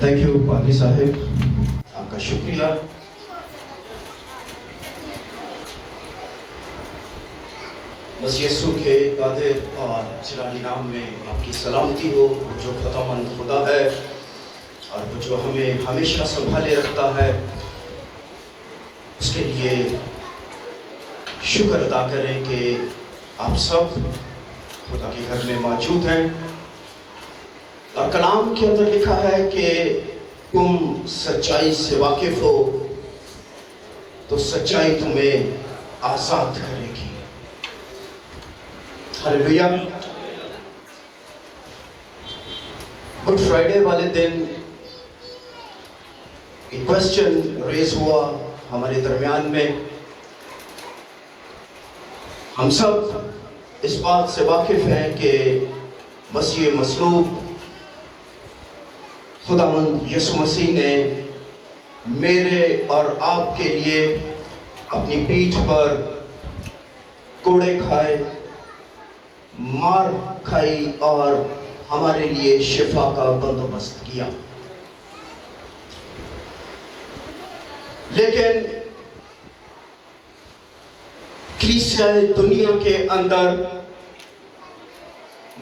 Thank you پادری صاحب، آپ کا شکریہ۔ بس یسوع کے قادر اور جلالی نام میں آپ کی سلامتی ہو، جو خداوند خدا ہے اور وہ جو ہمیں ہمیشہ سنبھالے رکھتا ہے، اس کے لیے شکر ادا کریں کہ آپ سب خدا کے گھر میں موجود ہیں۔ اور کلام کے اندر لکھا ہے کہ تم سچائی سے واقف ہو تو سچائی تمہیں آزاد کرے گی۔ ہلیلویا۔ گڈ فرائیڈے والے دن ایک کوسچن ریز ہوا ہمارے درمیان میں۔ ہم سب اس بات سے واقف ہیں کہ مسیح مصلوب خداوند یسوع مسیح نے میرے اور آپ کے لیے اپنی پیٹھ پر کوڑے کھائے، مار کھائی اور ہمارے لیے شفا کا بندوبست کیا۔ لیکن کلیسیائے دنیا کے اندر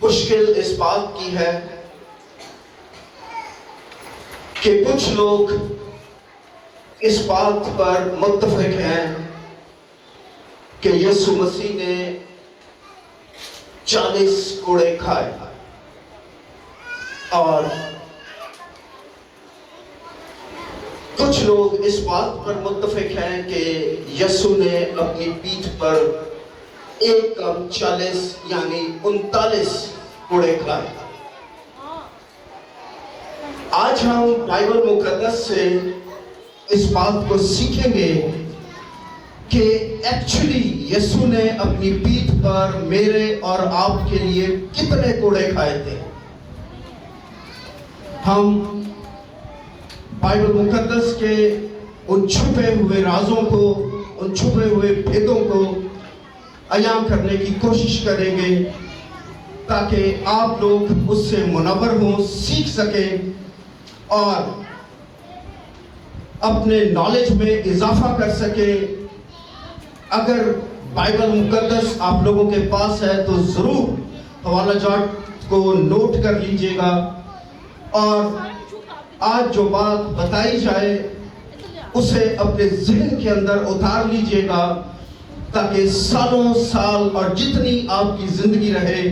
مشکل اس بات کی ہے کہ کچھ لوگ اس بات پر متفق ہیں کہ یسوع مسیح نے 40 کوڑے کھائے، اور کچھ لوگ اس بات پر متفق ہیں کہ یسوع نے اپنی پیٹھ پر 40 یعنی 39 کوڑے کھائے۔ آج ہم بائبل مقدس سے اس بات کو سیکھیں گے کہ ایکچولی یسوع نے اپنی پیٹھ پر میرے اور آپ کے لیے کتنے کوڑے کھائے تھے۔ ہم بائبل مقدس کے ان چھپے ہوئے رازوں کو، ان چھپے ہوئے بھیدوں کو عیاں کرنے کی کوشش کریں گے تاکہ آپ لوگ اس سے منور ہوں، سیکھ سکیں اور اپنے نالج میں اضافہ کر سکیں۔ اگر بائبل مقدس آپ لوگوں کے پاس ہے تو ضرور حوالہ جات کو نوٹ کر لیجئے گا، اور آج جو بات بتائی جائے اسے اپنے ذہن کے اندر اتار لیجئے گا تاکہ سالوں سال اور جتنی آپ کی زندگی رہے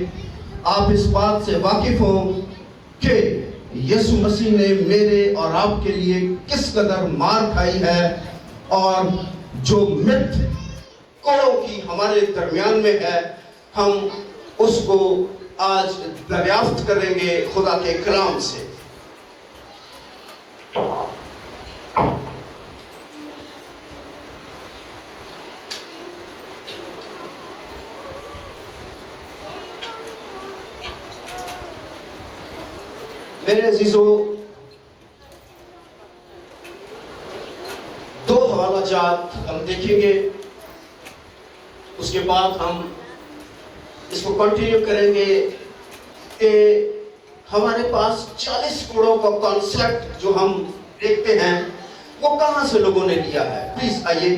آپ اس بات سے واقف ہوں کہ یسوع مسیح نے میرے اور آپ کے لیے کس قدر مار کھائی ہے، اور جو مت کوڑوں کی ہمارے درمیان میں ہے ہم اس کو آج دریافت کریں گے خدا کے کلام سے۔ میرے عزیزو، 2 حوالہ جات ہم دیکھیں گے، اس کے بعد ہم اس کو کنٹینیو کریں گے کہ ہمارے پاس 40 کوڑوں کا کانسیپٹ جو ہم دیکھتے ہیں وہ کہاں سے لوگوں نے لیا ہے۔ پلیز آئیے۔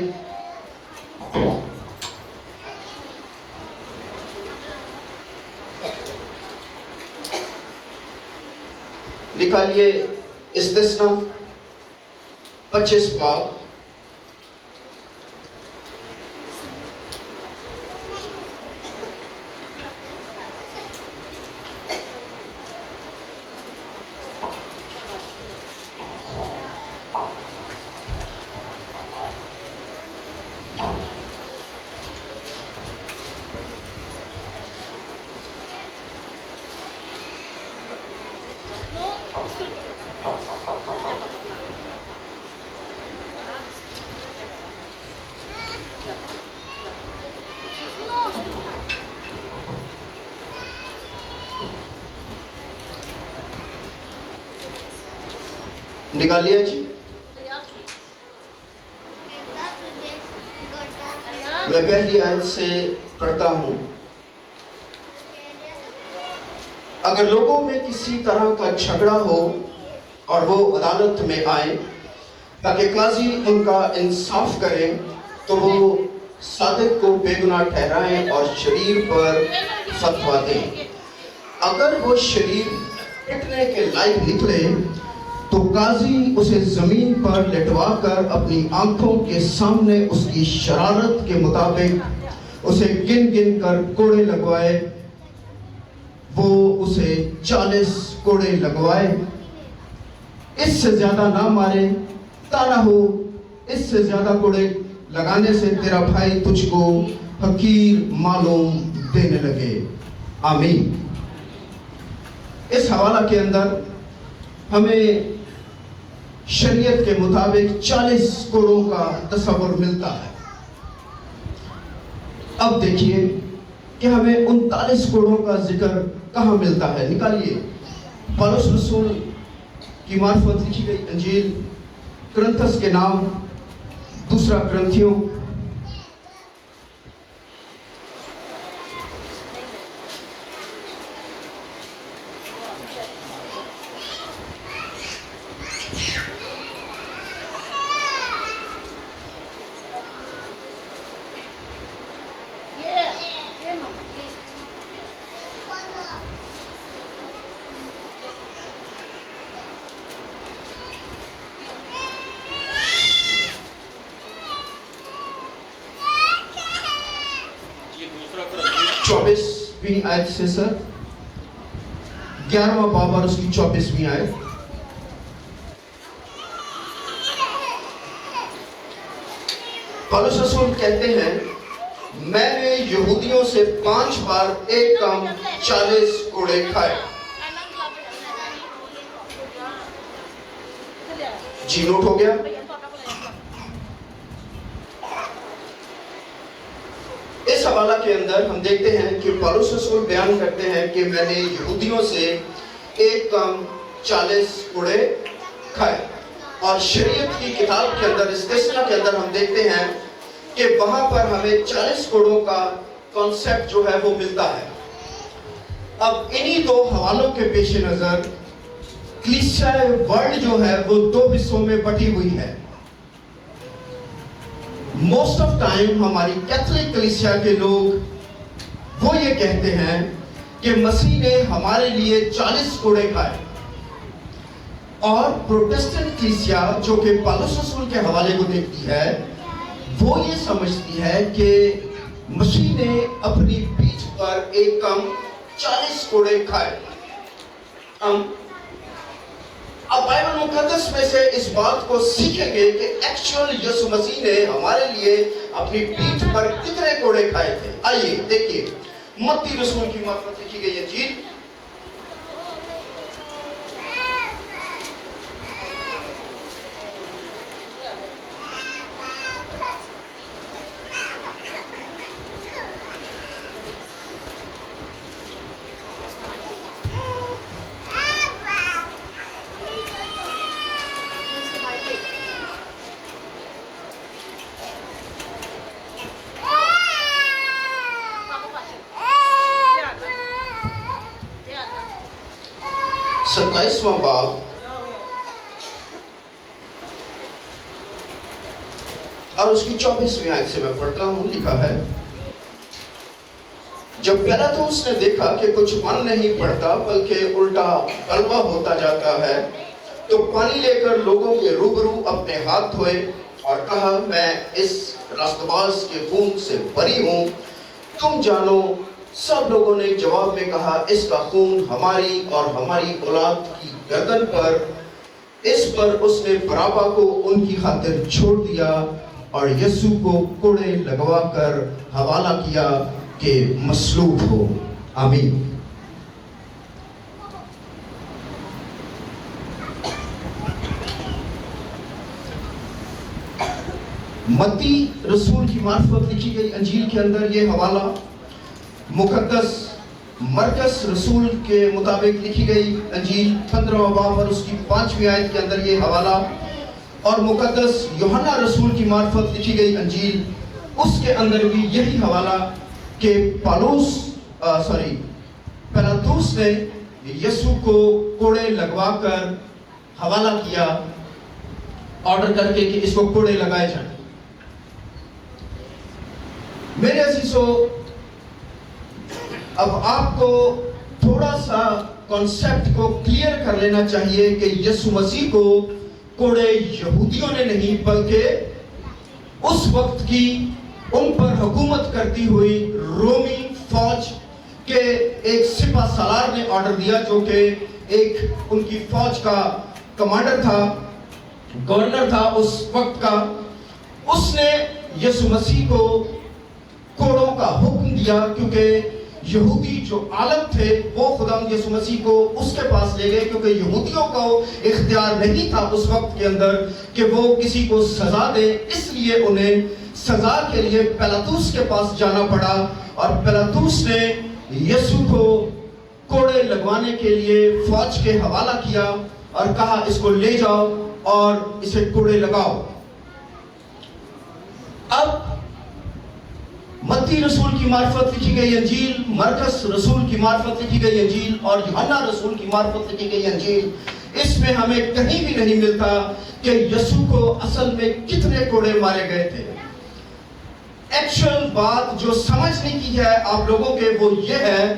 نکالیے استثنا 25 باب، نکالیے جی۔ میں پہلی آیت سے پڑھتا ہوں۔ اگر لوگوں میں کسی طرح کا جھگڑا ہو اور وہ عدالت میں آئیں تاکہ قاضی ان کا انصاف کریں تو وہ صادق کو بے گناہ ٹھہرائیں اور شریر پر فتویٰ دیں۔ اگر وہ شریر پٹنے کے لائق نکلے تو قاضی اسے زمین پر لٹوا کر اپنی آنکھوں کے سامنے اس کی شرارت کے مطابق اسے گن گن کر کوڑے لگوائے۔ وہ اسے 40 کوڑے لگوائے۔ اس سے زیادہ نہ مارے، تا نہ ہو اس سے زیادہ کوڑے لگانے سے تیرا بھائی تجھ کو حقیر معلوم دینے لگے۔ آمین۔ اس حوالہ کے اندر ہمیں شریعت کے مطابق 40 کوڑوں کا تصور ملتا ہے۔ اب دیکھیے کہ ہمیں 39 کوڑوں کا ذکر کہاں ملتا ہے۔ نکالیے پولس رسول کی معرفت لکھی گئی انجیل کرنتھس کے نام، دوسرا کرنتھیوں چوبیسویں آیت سے سر 11واں باب اور اس کی 24ویں آیت۔ پولس رسول کہتے ہیں میں نے یہودیوں سے 5 بار ایک کم 40 کوڑے کھائے۔ جی نوٹ ہو گیا؟ اس حوالہ کے اندر ہم دیکھتے ہیں کہ پولس رسول بیان کرتے ہیں کہ میں نے یہودیوں سے ایک کم 40 کوڑے کھائے، اور شریعت کی کتاب کے اندر استثناء کے اندر ہم دیکھتے ہیں کہ وہاں پر ہمیں 40 کوڑوں کا کانسیپٹ جو ہے وہ ملتا ہے۔ اب انہی دو حوالوں کے پیش نظر کلیسیا ورلڈ جو ہے وہ 2 حصوں میں بٹی ہوئی ہے۔ موسٹ آف ٹائم ہماری کیتھولک کلیسیا کے لوگ وہ یہ کہتے ہیں کہ مسیح نے ہمارے لیے 40 کوڑے کھائے، اور پروٹسٹنٹ کلیسیا جو کہ پولس رسول کے حوالے کو دیکھتی ہے وہ یہ سمجھتی ہے کہ مسیح نے اپنی پیٹھ پر ایک کم 40 کوڑے کھائے۔ اب بائبل مقدس میں سے اس بات کو سیکھیں گے کہ ایکچوئل یسوع مسیح نے ہمارے لیے اپنی پیٹھ پر کتنے کوڑے کھائے تھے۔ آئیے دیکھیے متی رسول کی معرفت لکھی گئی انجیل ستائیسواں باب اور اس کی 24ویں آیت سے میں پڑھتا ہوں۔ لکھا ہے جب پیلاطس نے دیکھا کہ کچھ من نہیں پڑتا بلکہ الٹا غلبہ ہوتا جاتا ہے تو پانی لے کر لوگوں کے روبرو اپنے ہاتھ دھوئے اور کہا میں اس راست باز کے خون سے بری ہوں، تم جانو۔ سب لوگوں نے جواب میں کہا اس کا خون ہماری اور ہماری اولاد کی گردن پر۔ اس پر اس نے بارابا کو ان کی خاطر چھوڑ دیا اور یسوع کو کوڑے لگوا کر حوالہ کیا کہ مصلوب ہو۔ آمین۔ متی رسول کی معرفت لکھی گئی انجیل کے اندر یہ حوالہ، مقدس مرکز رسول کے مطابق لکھی گئی انجیل 15واں باب اور اس کی 5ویں آیت کے اندر یہ حوالہ، اور مقدس یوحنا رسول کی معرفت لکھی گئی انجیل اس کے اندر بھی یہی حوالہ کہ پیلاطس نے یسوع کو کوڑے لگوا کر حوالہ کیا آرڈر کر کے کہ اس کو کوڑے لگائے جائیں. میرے عزیزو، اب آپ کو تھوڑا سا کانسیپٹ کو کلیئر کر لینا چاہیے کہ یسوع مسیح کو کوڑے یہودیوں نے نہیں بلکہ اس وقت کی ان پر حکومت کرتی ہوئی رومی فوج کے ایک سپہ سالار نے آرڈر دیا، جو کہ ایک ان کی فوج کا کمانڈر تھا، گورنر تھا اس وقت کا. اس نے یسوع مسیح کو کوڑوں کا حکم دیا، کیونکہ یہودی جو عالم تھے وہ خداوند یسوع مسیح کو اس کے پاس لے گئے، کیونکہ یہودیوں کو اختیار نہیں تھا اس وقت کے اندر کہ وہ کسی کو سزا دے. اس لیے انہیں سزا کے لیے پیلاطوس کے پاس جانا پڑا، اور پیلاطوس نے یسوع کو کوڑے لگوانے کے لیے فوج کے حوالہ کیا اور کہا اس کو لے جاؤ اور اسے کوڑے لگاؤ. اب متی رسول کی معرفت لکھی گئی انجیل، مرکز رسول کی معرفت لکھی گئی انجیل اور یوحنا رسول کی معرفت لکھی گئی انجیل، اس میں ہمیں کہیں بھی نہیں ملتا کہ یسوع کو اصل میں کتنے کوڑے مارے گئے تھے. ایکچوئل بات جو سمجھنے کی ہے آپ لوگوں کے وہ یہ ہے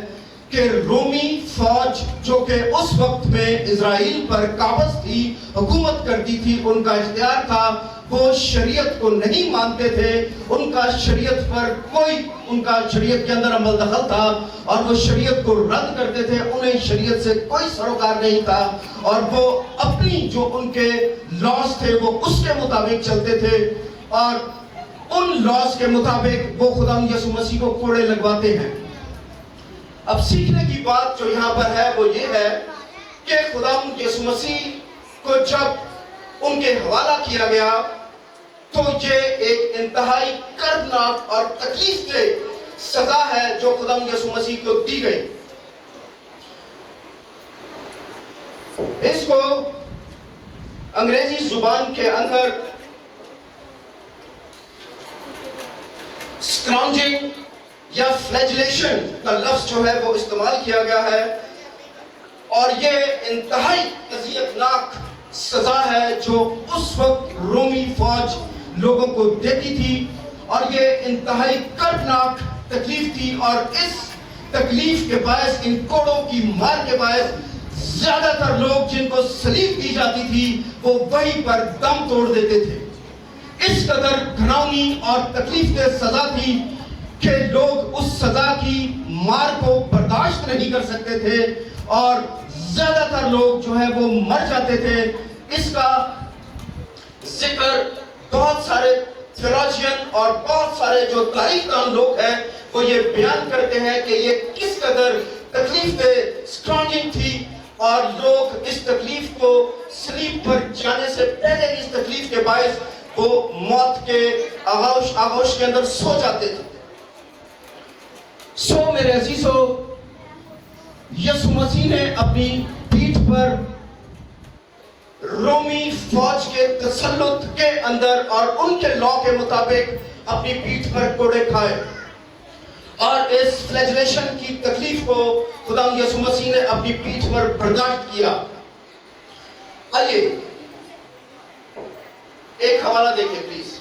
کہ رومی فوج جو کہ اس وقت میں اسرائیل پر قابض تھی، حکومت کرتی تھی، ان کا اختیار تھا، وہ شریعت کو نہیں مانتے تھے. ان کا شریعت پر کوئی ان کا شریعت کے اندر عمل دخل تھا اور وہ شریعت کو رد کرتے تھے. انہیں شریعت سے کوئی سروکار نہیں تھا اور وہ اپنی جو ان کے لاز تھے وہ اس کے مطابق چلتے تھے، اور ان لاز کے مطابق وہ خداوند یسوع مسیح کو کوڑے لگواتے ہیں. اب سیکھنے کی بات جو یہاں پر ہے وہ یہ ہے کہ خداوند یسوع مسیح کو جب ان کے حوالہ کیا گیا تو یہ ایک انتہائی دردناک اور تکلیف دہ سزا ہے جو خداوند یسوع مسیح کو دی گئی. اس کو انگریزی زبان کے اندر سکرانجنگ یا فلیجلیشن کا لفظ جو ہے وہ استعمال کیا گیا ہے، اور یہ انتہائی اذیتناک سزا ہے جو اس وقت رومی فوج لوگوں کو دیتی تھی، اور یہ انتہائی دردناک تکلیف تھی. اور اس تکلیف کے باعث، ان کوڑوں کی مار کے باعث، زیادہ تر لوگ جن کو سلیب دی جاتی تھی وہ وہیں پر دم توڑ دیتے تھے. اس قدر گھناؤنی اور تکلیف دہ سزا تھی کہ لوگ اس سزا کی مار کو برداشت نہیں کر سکتے تھے، اور زیادہ تر لوگ جو ہے وہ مر جاتے تھے. اس کا ذکر بہت سارے تھیولوجین اور بہت سارے جو تاریخ دان لوگ ہیں وہ یہ بیان کرتے ہیں کہ یہ کس قدر تکلیف دہ سکرانجنگ تھی، اور لوگ اس تکلیف کو سلیب پر جانے سے پہلے اس تکلیف کے باعث وہ موت کے آغوش کے اندر سو جاتے تھے. سو میرے عزیزو، یسوع مسیح نے اپنی پیٹھ پر رومی فوج کے تسلط کے اندر اور ان کے لا کے مطابق اپنی پیٹھ پر کوڑے کھائے، اور اس فلیجلیشن کی تکلیف کو خداوند یسوع مسیح نے اپنی پیٹھ پر برداشت کیا. آئیے ایک حوالہ دیکھیں پلیز.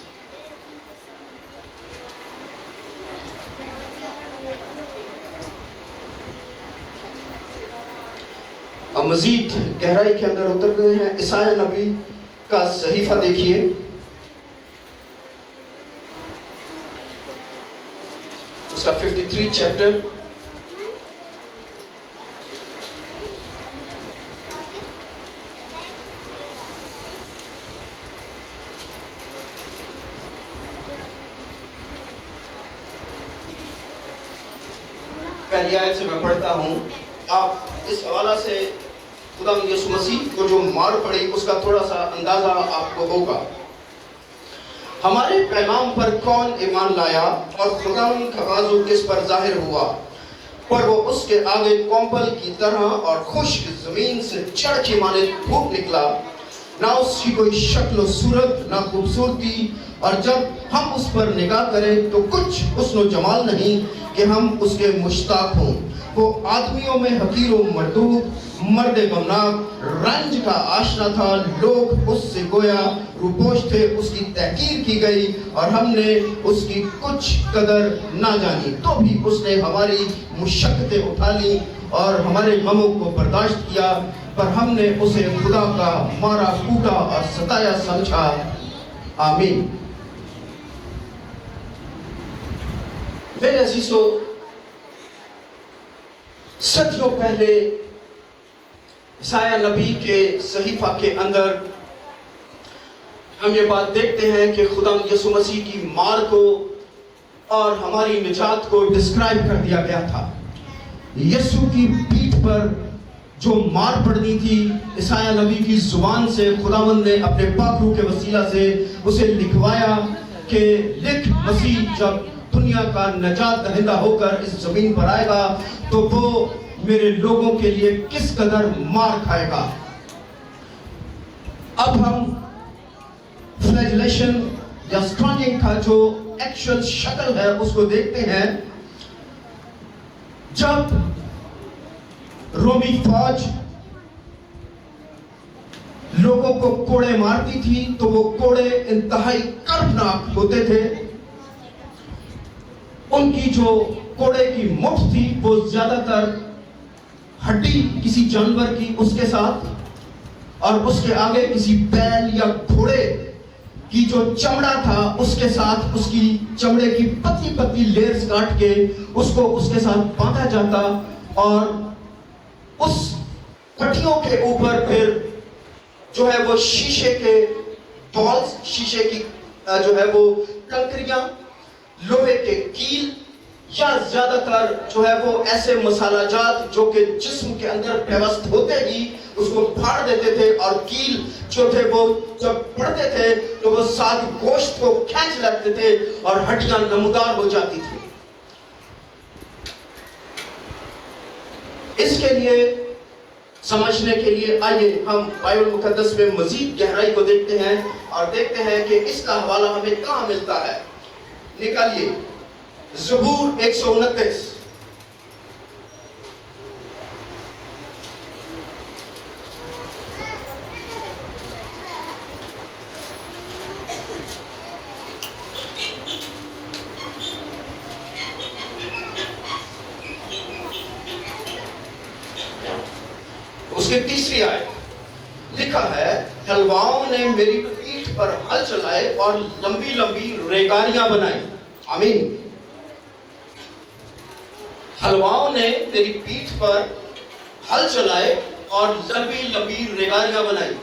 اب مزید گہرائی کے اندر اتر گئے ہیں. عیسائی نبی کا صحیفہ دیکھیے، اس کا 53 چیپٹر. پہلی آیت سے میں پڑھتا ہوں. آپ اس حوالہ سے خداوند یسوع مسیح کو جو مار پڑی اس کا تھوڑا سا اندازہ آپ کو ہوگا. ہمارے پیغام پر کون ایمان لایا اور خداوند کا بازو کس پر ظاہر ہوا، پر وہ اس کے آگے کومپل کی طرح اور خشک زمین سے چڑھ کے مانند پھوٹ نکلا، نہ اس کی کوئی شکل و صورت نہ خوبصورتی، اور جب ہم اس پر نگاہ کریں تو کچھ حسن و جمال نہیں کہ ہم اس کے مشتاق ہوں۔ وہ آدمیوں میں حقیر و مردود، مرد غمناک، رنج کا آشنا تھا، لوگ اس سے گویا روپوش تھے، اس کی تحقیر کی گئی اور ہم نے اس کی کچھ قدر نہ جانی، تو بھی اس نے ہماری مشقتیں اٹھا لی اور ہمارے غموں کو برداشت کیا، پر ہم نے اسے خدا کا مارا کوٹا اور ستایا سمجھا۔ آمین۔ میرے عزیزو، صدیوں پہلے عیسائیہ نبی کے صحیفہ کے اندر ہم یہ بات دیکھتے ہیں کہ خدا یسوع مسیح کی مار کو اور ہماری نجات کو ڈسکرائب کر دیا گیا تھا۔ یسوع کی پیٹھ پر جو مار پڑنی تھی، عیسائیہ نبی کی زبان سے خداوند نے اپنے پاک روح کے وسیلہ سے اسے لکھوایا کہ لکھ، مسیح جب دنیا کا نجات دہندہ ہو کر اس زمین پر آئے گا تو وہ میرے لوگوں کے لیے کس قدر مار کھائے گا۔ اب ہم فلیجلیشن یا سٹراننگ کا جو ایکچوئل شکل ہے اس کو دیکھتے ہیں۔ جب رومی فوج لوگوں کو کوڑے مارتی تھی تو وہ کوڑے انتہائی کربناک ہوتے تھے۔ ان کی جو کوڑے کی مٹھ تھی وہ زیادہ تر ہڈی کسی جانور کی اس کے ساتھ، اور اس کے آگے کسی بیل یا گھوڑے کی جو چمڑا تھا اس کے ساتھ، اس کی چمڑے کی پتلی پتلی لیئرز کاٹ کے اس کو اس کے ساتھ باندھا جاتا، اور اس پٹیوں کے اوپر پھر جو ہے وہ شیشے کے بالز، شیشے کی جو ہے وہ کنکریاں، لوہے کے کیل یا زیادہ تر جو ہے وہ ایسے مسالہ جات جو کہ جسم کے اندر پیوست ہوتے ہی اس کو پھاڑ دیتے تھے، اور کیل جو تھے وہ جب پڑتے تھے تو وہ ساتھ گوشت کو کھینچ لیتے تھے اور ہڈیاں نمودار ہو جاتی تھی۔ اس کے لیے سمجھنے کے لیے آئیے ہم بائبل مقدس میں مزید گہرائی کو دیکھتے ہیں اور دیکھتے ہیں کہ اس کا حوالہ ہمیں کہاں ملتا ہے۔ نکالیے زبور 129۔ اس کی تیسری آیت لکھا ہے، حلواؤں نے میری پیٹھ پر ہل چلائے اور لمبی لمبی ریگاریاں بنائی۔ آمین۔ حلواؤں نے میری پیٹھ پر ہل چلائے اور لمبی لمبی ریگاریاں بنائی۔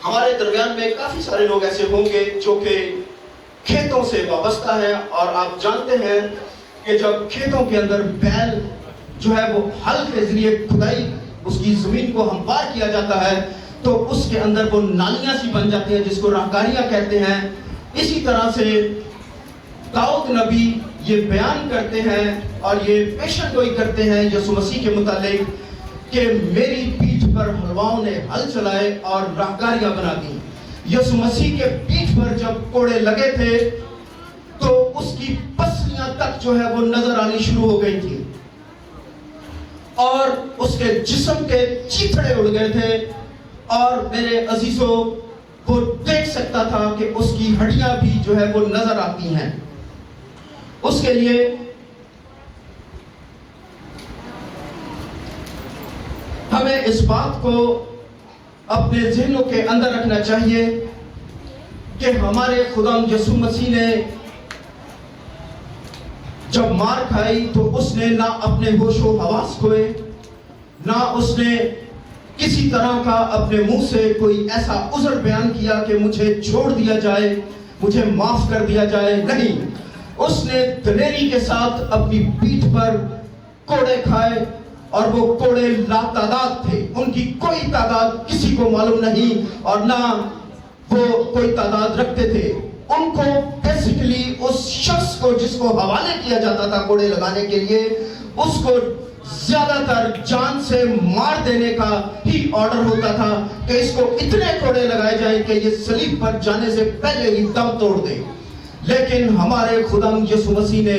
ہمارے درمیان میں کافی سارے لوگ ایسے ہوں گے جو کہ کھیتوں سے وابستہ ہیں، اور آپ جانتے ہیں کہ جب کھیتوں کے اندر بیل جو ہے وہ ہل کے ذریعے کھدائی اس کی زمین کو ہموار کیا جاتا ہے تو اس کے اندر وہ نالیاں سی بن جاتی ہیں جس کو راہکاریاں کہتے ہیں۔ اسی طرح سے داؤد نبی یہ بیان کرتے ہیں اور یہ پیشن گوئی کرتے ہیں یسوع مسیح کے متعلق کہ میری پیٹھ پر حلواؤں نے ہل چلائے اور راہکاریاں بنا دی۔ یسوع مسیح کے پیٹھ پر جب کوڑے لگے تھے تو اس کی پسلیاں تک جو ہے وہ نظر آنی شروع ہو گئی تھی، اور اس کے جسم کے چیتھڑے اڑ گئے تھے، اور میرے عزیزوں وہ دیکھ سکتا تھا کہ اس کی ہڈیاں بھی جو ہے وہ نظر آتی ہیں۔ اس کے لیے ہمیں اس بات کو اپنے ذہنوں کے اندر رکھنا چاہیے کہ ہمارے خدا یسوع مسیح نے جب مار کھائی تو اس نے نہ اپنے ہوش و حواس کھوئے، نہ اس نے کسی طرح کا اپنے منہ سے کوئی ایسا عذر بیان کیا کہ مجھے چھوڑ دیا جائے، مجھے معاف کر دیا جائے۔ نہیں، اس نے دلیری کے ساتھ اپنی پیٹھ پر کوڑے کھائے، اور وہ کوڑے لا تعداد تھے، ان کی کوئی تعداد کسی کو معلوم نہیں اور نہ وہ کوئی تعداد رکھتے تھے۔ ان کو بیسیکلی اس شخص کو جس کو حوالے کیا جاتا تھا کوڑے لگانے کے لیے، اس کو زیادہ تر جان سے مار دینے کا ہی آرڈر ہوتا تھا کہ اس کو اتنے کوڑے لگائے جائیں کہ یہ صلیب پر جانے سے پہلے ہی دم توڑ دے۔ لیکن ہمارے خدا یسوع مسیح نے